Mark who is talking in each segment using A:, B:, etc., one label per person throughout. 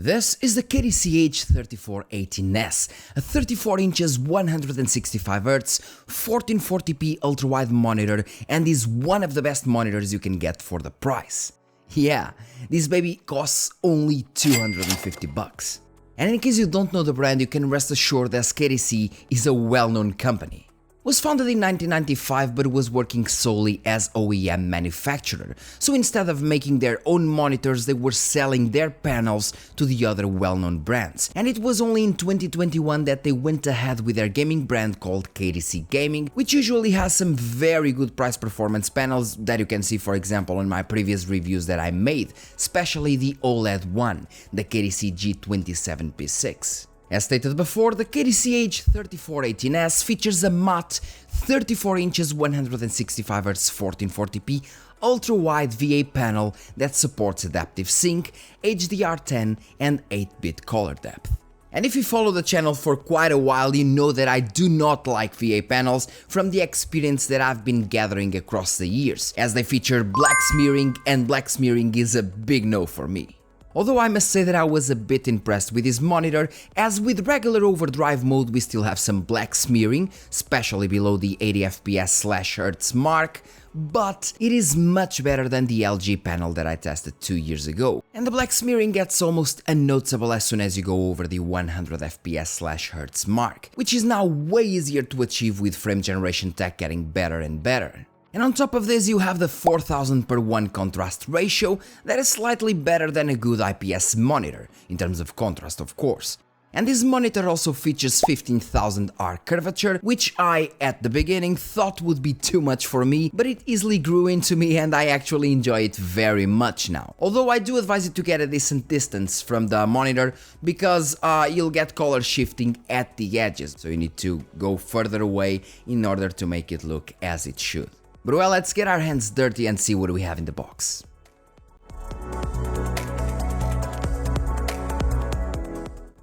A: This is the KTC H34S18S, a 34 inches 165Hz 1440p ultrawide monitor, and is one of the best monitors you can get for the price. Yeah, this baby costs only $250. And in case you don't know the brand, you can rest assured that KTC is a well-known company. It was founded in 1995 but was working solely as OEM manufacturer, so instead of making their own monitors they were selling their panels to the other well-known brands. And it was only in 2021 that they went ahead with their gaming brand called KTC Gaming, which usually has some very good price performance panels that you can see for example in my previous reviews that I made, especially the OLED one, the KTC G27P6. As stated before, the KTC H34S18S features a matte 34 inches 165Hz 1440p ultra-wide VA panel that supports adaptive sync, HDR10 and 8-bit color depth. And if you follow the channel for quite a while, you know that I do not like VA panels from the experience that I've been gathering across the years, as they feature black smearing, and black smearing is a big no for me. Although I must say that I was a bit impressed with this monitor, as with regular overdrive mode we still have some black smearing, especially below the 80fps/Hz mark, but it is much better than the LG panel that I tested 2 years ago. And the black smearing gets almost unnoticeable as soon as you go over the 100fps/Hz mark, which is now way easier to achieve with frame generation tech getting better and better. And on top of this you have the 4000:1 contrast ratio that is slightly better than a good IPS monitor, in terms of contrast of course. And this monitor also features 15,000R curvature, which I, at the beginning, thought would be too much for me, but it easily grew into me and I actually enjoy it very much now. Although I do advise you to get a decent distance from the monitor, because you'll get color shifting at the edges, so you need to go further away in order to make it look as it should. But well, let's get our hands dirty and see what we have in the box.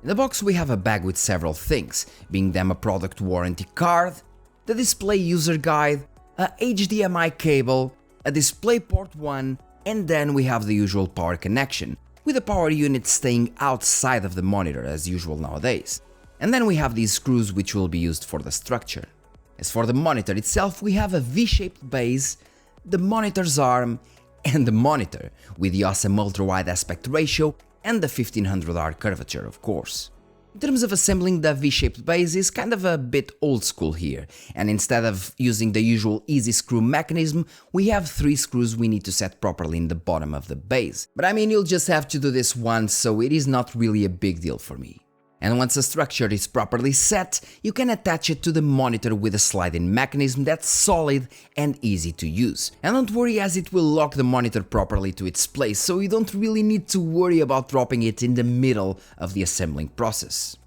A: In the box we have a bag with several things, being them a product warranty card, the display user guide, a HDMI cable, a DisplayPort 1, and then we have the usual power connection, with the power unit staying outside of the monitor as usual nowadays. And then we have these screws which will be used for the structure. As for the monitor itself, we have a V-shaped base, the monitor's arm, and the monitor, with the awesome ultra-wide aspect ratio and the 1500R curvature of course. In terms of assembling, the V-shaped base is kind of a bit old school here, and instead of using the usual easy screw mechanism, we have 3 screws we need to set properly in the bottom of the base. But I mean, you'll just have to do this once, so it is not really a big deal for me. And once the structure is properly set, you can attach it to the monitor with a sliding mechanism that's solid and easy to use. And don't worry, as it will lock the monitor properly to its place, so you don't really need to worry about dropping it in the middle of the assembling process.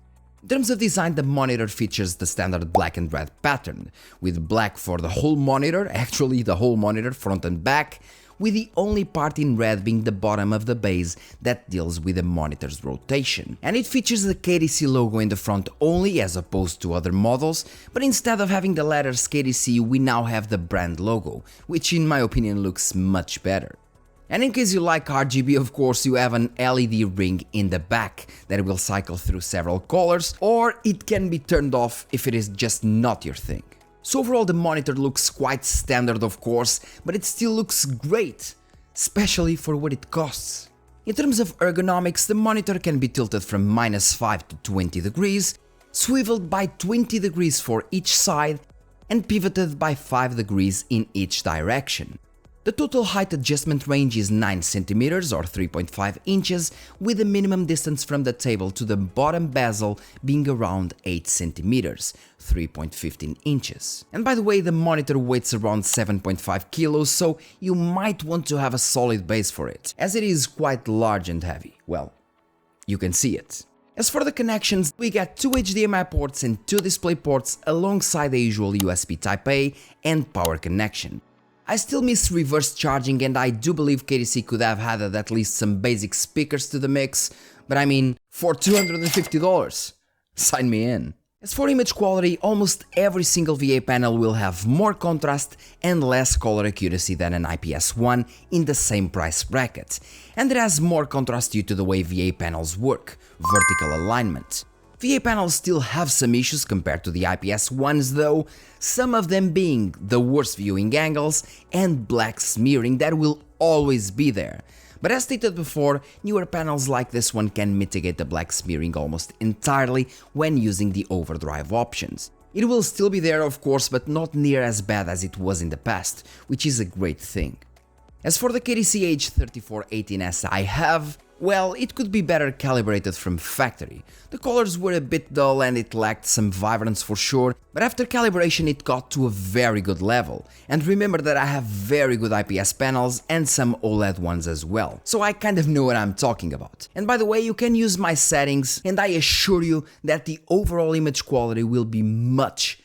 A: In terms of design, the monitor features the standard black and red pattern, with black for the whole monitor, actually the whole monitor front and back, with the only part in red being the bottom of the base that deals with the monitor's rotation. And it features the KTC logo in the front only, as opposed to other models, but instead of having the letters KTC we now have the brand logo, which in my opinion looks much better. And in case you like RGB, of course, you have an LED ring in the back that will cycle through several colors, or it can be turned off if it is just not your thing. So overall the monitor looks quite standard of course, but it still looks great, especially for what it costs. In terms of ergonomics, the monitor can be tilted from -5 to 20 degrees, swiveled by 20 degrees for each side, and pivoted by 5 degrees in each direction. The total height adjustment range is 9 cm or 3.5 inches, with the minimum distance from the table to the bottom bezel being around 8 cm, 3.15 inches. And by the way, the monitor weighs around 7.5 kilos, so you might want to have a solid base for it, as it is quite large and heavy. Well, you can see it. As for the connections, we got 2 HDMI ports and 2 display ports alongside the usual USB Type-A and power connection. I still miss reverse charging, and I do believe KTC could have added at least some basic speakers to the mix, but I mean, for $250, sign me in. As for image quality, almost every single VA panel will have more contrast and less color accuracy than an IPS one in the same price bracket, and it has more contrast due to the way VA panels work, vertical alignment. VA panels still have some issues compared to the IPS ones though, some of them being the worst viewing angles and black smearing that will always be there. But as stated before, newer panels like this one can mitigate the black smearing almost entirely when using the overdrive options. It will still be there of course, but not near as bad as it was in the past, which is a great thing. As for the KTC H34S18S I have, well, it could be better calibrated from factory. The colors were a bit dull and it lacked some vibrance for sure, but after calibration it got to a very good level. And remember that I have very good IPS panels and some OLED ones as well, so I kind of know what I'm talking about. And by the way, you can use my settings and I assure you that the overall image quality will be much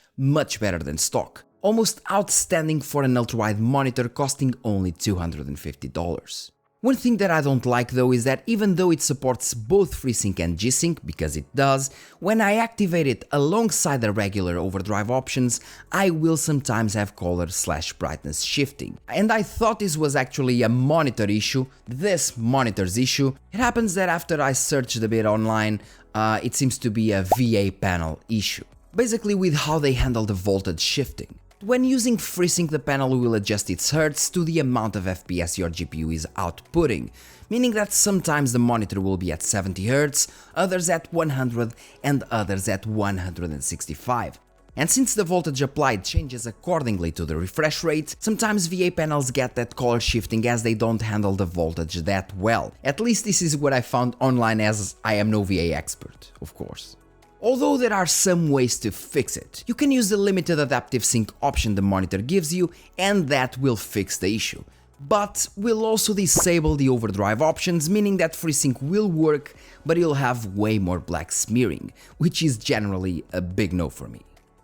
A: better than stock. Almost outstanding for an ultrawide monitor costing only $250. One thing that I don't like though is that even though it supports both FreeSync and G-Sync, because it does, when I activate it alongside the regular overdrive options, I will sometimes have color/brightness shifting. And I thought this was actually a monitor issue, this monitor's issue. It happens that after I searched a bit online, it seems to be a VA panel issue. Basically with how they handle the voltage shifting. When using FreeSync, the panel will adjust its hertz to the amount of FPS your GPU is outputting, meaning that sometimes the monitor will be at 70 Hz, others at 100 and others at 165. And since the voltage applied changes accordingly to the refresh rate, sometimes VA panels get that color shifting as they don't handle the voltage that well. At least this is what I found online, as I am no VA expert, of course. Although there are some ways to fix it, you can use the limited adaptive sync option the monitor gives you and that will fix the issue. But will also disable the overdrive options, meaning that FreeSync will work, but you'll have way more black smearing, which is generally a big no for me.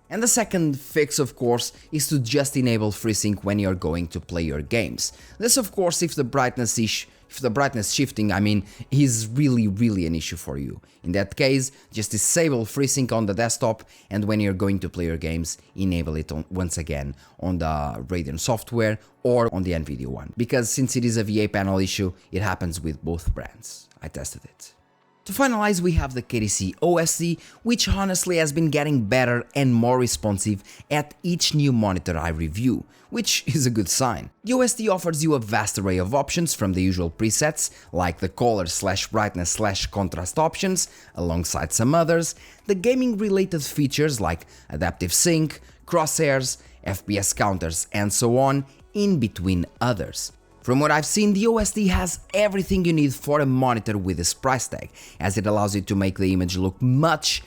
A: And the second fix, of course, is to just enable FreeSync when you're going to play your games. This, of course, if the brightness shifting, is really an issue for you. In that case, just disable FreeSync on the desktop, and when you're going to play your games, enable it once again on the Radeon software or on the Nvme one. Because since it is a VA panel issue, it happens with both brands. I tested it. To finalize, we have the KTC OSD, which honestly has been getting better and more responsive at each new monitor I review, which is a good sign. The OSD offers you a vast array of options from the usual presets, like the color/brightness/contrast options, alongside some others, the gaming-related features like adaptive sync, crosshairs, FPS counters, and so on, in between others. From what I've seen, the OSD has everything you need for a monitor with this price tag, as it allows you to make the image look much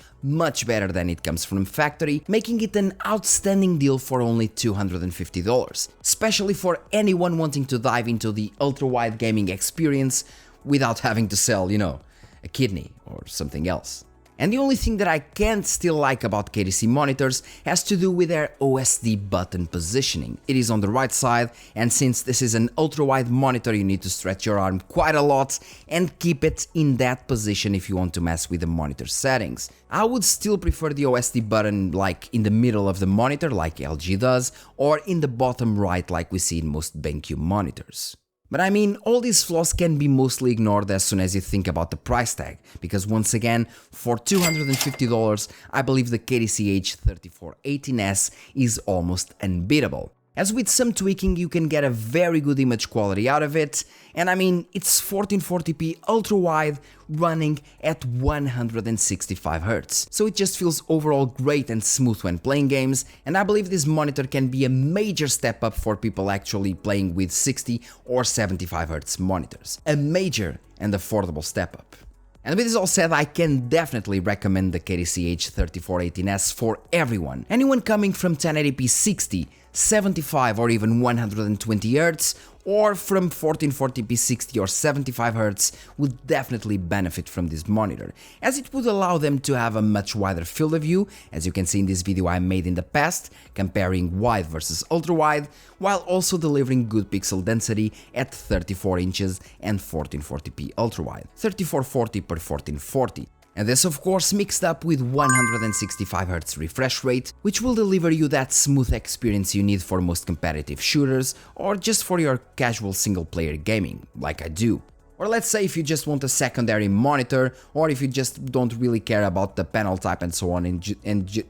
A: better than it comes from factory, making it an outstanding deal for only $250, especially for anyone wanting to dive into the ultra-wide gaming experience without having to sell, a kidney or something else. And the only thing that I can't still like about KTC monitors has to do with their OSD button positioning. It is on the right side, and since this is an ultra-wide monitor, you need to stretch your arm quite a lot and keep it in that position if you want to mess with the monitor settings. I would still prefer the OSD button like in the middle of the monitor like LG does, or in the bottom right like we see in most BenQ monitors. But all these flaws can be mostly ignored as soon as you think about the price tag, because once again, for $250, I believe the KTC H34S18S is almost unbeatable. As with some tweaking, you can get a very good image quality out of it, and it's 1440p ultra-wide running at 165 Hz, so it just feels overall great and smooth when playing games, and I believe this monitor can be a major step up for people actually playing with 60 or 75 Hz monitors. A major and affordable step up. And with this all said, I can definitely recommend the KTC H34S18S for everyone. Anyone coming from 1080p 60, 75 or even 120 Hz, or from 1440p 60 or 75 Hz would definitely benefit from this monitor, as it would allow them to have a much wider field of view, as you can see in this video I made in the past, comparing wide versus ultra-wide, while also delivering good pixel density at 34 inches and 1440p ultra-wide, 3440 x 1440. And this of course mixed up with 165Hz refresh rate, which will deliver you that smooth experience you need for most competitive shooters or just for your casual single player gaming, like I do. Or let's say if you just want a secondary monitor, or if you just don't really care about the panel type and so on, and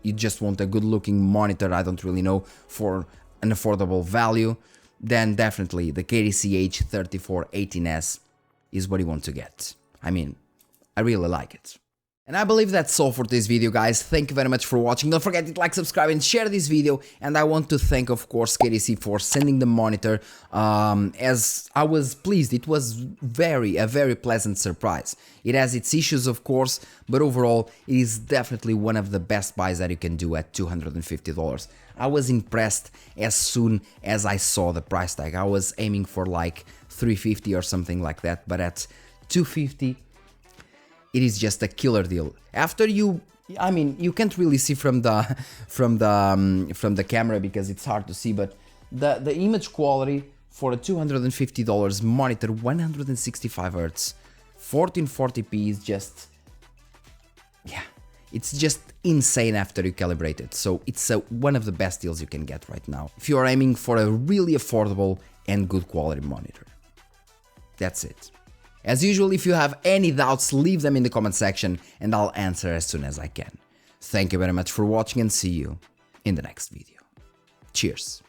A: you just want a good looking monitor, I don't really know, for an affordable value, then definitely the KTC H34S18S is what you want to get. I mean, I really like it. And I believe that's all for this video, guys. Thank you very much for watching. Don't forget to like, subscribe and share this video. And I want to thank, of course, KTC for sending the monitor, as I was pleased. It was a very pleasant surprise. It has its issues, of course, but overall it is definitely one of the best buys that you can do at $250. I was impressed as soon as I saw the price tag. I was aiming for like $350 or something like that, but at $250 it is just a killer deal. After you can't really see from the camera because it's hard to see, but the image quality for a $250 monitor, 165Hz, 1440p is just, yeah, it's just insane after you calibrate it. So it's one of the best deals you can get right now if you are aiming for a really affordable and good quality monitor. That's it. As usual, if you have any doubts, leave them in the comment section and I'll answer as soon as I can. Thank you very much for watching and see you in the next video. Cheers!